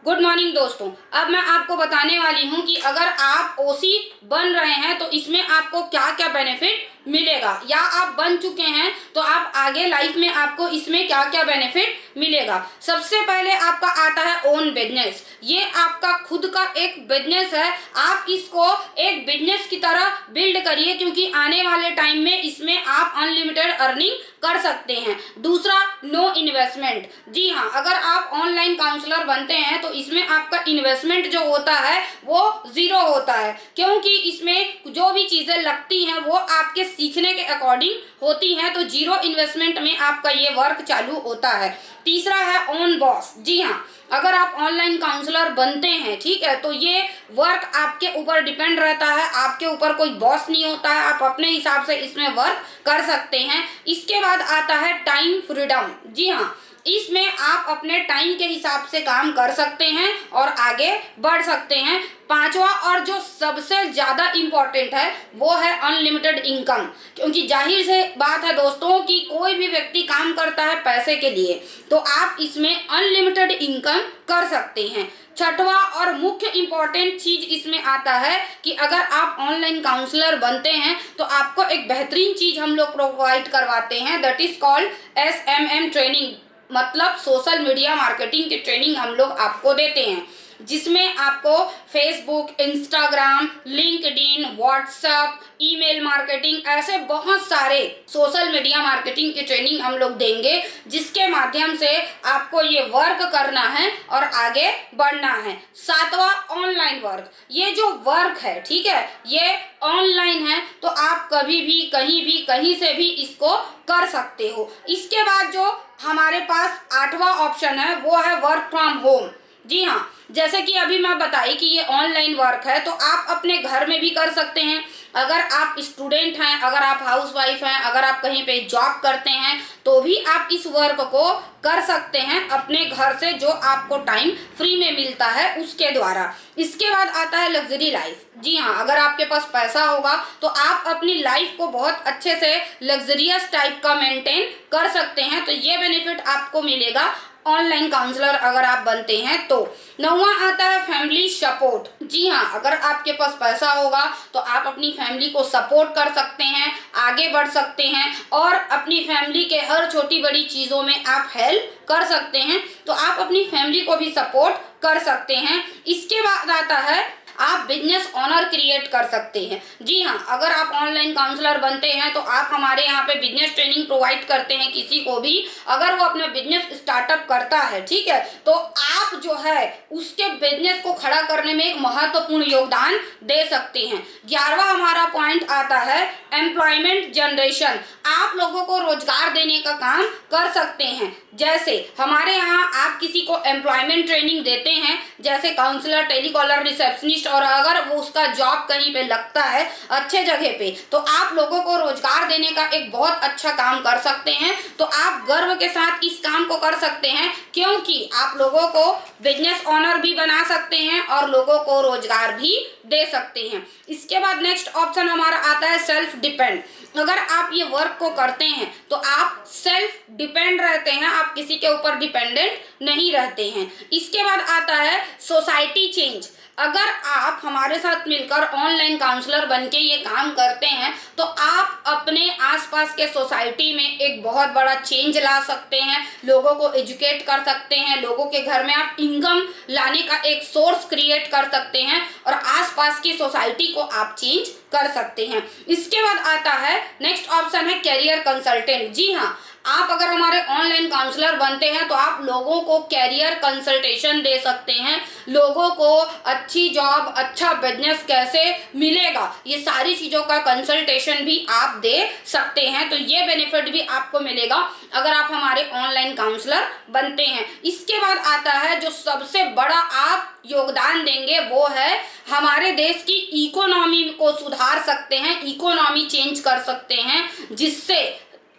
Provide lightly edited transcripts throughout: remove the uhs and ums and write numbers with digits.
Good morning दोस्तों। अब मैं आपको बताने वाली हूँ कि अगर आप ओसी बन रहे हैं तो इसमें आपको क्या क्या बेनिफिट मिलेगा, या आप बन चुके हैं तो आप आगे लाइफ में आपको इसमें क्या क्या बेनिफिट मिलेगा। सबसे पहले आपका आता है ओन बिजनेस। ये आपका खुद का एक बिजनेस है। आप इसको एक बिजनेस की तरह बिल्ड करिए, क्योंकि आने वाले टाइम में इसमें आप अनलिमिटेड अर्निंग कर सकते हैं। दूसरा, नो इन्वेस्टमेंट। जी हाँ, अगर आप ऑनलाइन काउंसलर बनते हैं तो इसमें आपका इन्वेस्टमेंट जो होता है वो जीरो होता है, क्योंकि इसमें जो भी चीजें लगती हैं वो आपके सीखने के अकॉर्डिंग होती हैं। तो जीरो इन्वेस्टमेंट में आपका ये वर्क चालू होता है। तीसरा है ओन बॉस। जी हाँ, अगर आप ऑनलाइन काउंसलर बनते हैं, ठीक है, तो ये वर्क आपके ऊपर डिपेंड रहता है। आपके ऊपर कोई बॉस नहीं होता है, आप अपने हिसाब से इसमें वर्क कर सकते हैं। इसके बाद आता है टाइम फ्रीडम। जी हाँ, इसमें आप अपने टाइम के हिसाब से काम कर सकते हैं और आगे बढ़ सकते हैं। पांचवा और जो सबसे ज्यादा इम्पोर्टेंट है वो है अनलिमिटेड इनकम, क्योंकि जाहिर से बात है दोस्तों कि कोई भी व्यक्ति काम करता है पैसे के लिए, तो आप इसमें अनलिमिटेड इनकम कर सकते हैं। छठवा और मुख्य इम्पोर्टेंट चीज इसमें आता है कि अगर आप ऑनलाइन काउंसलर बनते हैं तो आपको एक बेहतरीन चीज हम लोग प्रोवाइड करवाते हैं, that is called SMM training. मतलब सोशल मीडिया मार्केटिंग की ट्रेनिंग हम लोग आपको देते हैं, जिसमें आपको Facebook, Instagram, LinkedIn, WhatsApp, email marketing, ऐसे बहुत सारे सोशल मीडिया मार्केटिंग की ट्रेनिंग हम लोग देंगे, जिसके माध्यम से आपको ये वर्क करना है और आगे बढ़ना है। सातवां, ऑनलाइन वर्क। ये जो वर्क है, ठीक है, ये ऑनलाइन है, तो आप कभी भी कहीं भी कहीं से भी इसको कर सकते हो। इसके बाद जो हमारे पास आठवां ऑप्शन है वो है वर्क फ्रॉम होम। जी हाँ, जैसे कि अभी मैं बताई कि ये ऑनलाइन वर्क है, तो आप अपने घर में भी कर सकते हैं। अगर आप स्टूडेंट हैं, अगर आप हाउसवाइफ हैं, अगर आप कहीं पे जॉब करते हैं, तो भी आप इस वर्क को कर सकते हैं अपने घर से, जो आपको टाइम फ्री में मिलता है उसके द्वारा। इसके बाद आता है लग्जरी लाइफ। जी हाँ, अगर आपके पास पैसा होगा तो आप अपनी लाइफ को बहुत अच्छे से लग्जरियस टाइप का मेंटेन कर सकते हैं। तो ये बेनिफिट आपको मिलेगा ऑनलाइन काउंसलर अगर आप बनते हैं तो। नौवां आता है फैमिली सपोर्ट। जी हाँ, अगर आपके पास पैसा होगा तो आप अपनी फैमिली को सपोर्ट कर सकते हैं, आगे बढ़ सकते हैं और अपनी फैमिली के हर छोटी बड़ी चीज़ों में आप हेल्प कर सकते हैं, तो आप अपनी फैमिली को भी सपोर्ट कर सकते हैं। इसके बाद आता है आप बिजनेस ओनर क्रिएट कर सकते हैं। जी हाँ, अगर आप ऑनलाइन काउंसलर बनते हैं तो आप हमारे यहाँ पे बिजनेस ट्रेनिंग प्रोवाइड करते हैं। किसी को भी अगर वो अपना बिजनेस स्टार्टअप करता है, ठीक है, तो आप जो है उसके बिजनेस को खड़ा करने में एक महत्वपूर्ण योगदान दे सकते हैं। 11वां हमारा पॉइंट आता है एम्प्लॉयमेंट जनरेशन। आप लोगों को रोजगार देने का काम कर सकते हैं। जैसे हमारे यहाँ आप किसी को एम्प्लॉयमेंट ट्रेनिंग देते हैं, जैसे काउंसलर, टेलीकॉलर, रिसेप्शनिस्ट, और अगर वो उसका जॉब कहीं पे लगता है अच्छे जगह पे, तो आप लोगों को रोजगार देने का एक बहुत अच्छा काम कर सकते हैं। तो आप गर्व के साथ इस काम को कर सकते हैं, क्योंकि आप लोगों को बिजनेस ओनर भी बना सकते हैं और लोगों को रोजगार भी दे सकते हैं। इसके बाद नेक्स्ट ऑप्शन हमारा आता है सेल्फ डिपेंड। अगर आप ये वर्क को करते हैं तो आप सेल्फ डिपेंड रहते हैं, आप किसी के ऊपर डिपेंडेंट नहीं रहते हैं। इसके बाद आता है सोसाइटी चेंज। अगर आप हमारे साथ मिलकर ऑनलाइन काउंसलर बनके ये काम करते हैं तो आप अपने आसपास के सोसाइटी में एक बहुत बड़ा चेंज ला सकते हैं, लोगों को एजुकेट कर सकते हैं, लोगों के घर में आप इनकम लाने का एक सोर्स क्रिएट कर सकते हैं और आसपास की सोसाइटी को आप चेंज कर सकते हैं। इसके बाद आता है नेक्स्ट ऑप्शन है कैरियर कंसल्टेंट। जी हाँ, आप अगर हमारे ऑनलाइन काउंसलर बनते हैं तो आप लोगों को कैरियर कंसल्टेशन दे सकते हैं, लोगों को अच्छी जॉब, अच्छा बिजनेस कैसे मिलेगा, ये सारी चीज़ों का कंसल्टेशन भी आप दे सकते हैं। तो ये बेनिफिट भी आपको मिलेगा अगर आप हमारे ऑनलाइन काउंसलर बनते हैं। इसके बाद आता है जो सबसे बड़ा आप योगदान देंगे, वो है हमारे देश की इकोनॉमी को सुधार सकते हैं, इकोनॉमी चेंज कर सकते हैं, जिससे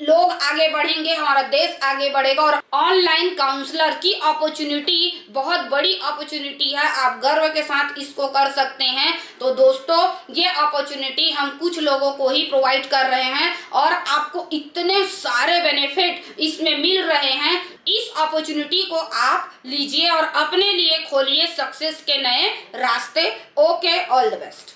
लोग आगे बढ़ेंगे, हमारा देश आगे बढ़ेगा। और ऑनलाइन काउंसलर की अपॉर्चुनिटी बहुत बड़ी अपॉर्चुनिटी है, आप गर्व के साथ इसको कर सकते हैं। तो दोस्तों, ये अपॉर्चुनिटी हम कुछ लोगों को ही प्रोवाइड कर रहे हैं और आपको इतने सारे बेनिफिट इसमें मिल रहे हैं इस अपॉर्चुनिटी को आप लीजिए और अपने लिए खोलिए सक्सेस के नए रास्ते। Okay, all the best.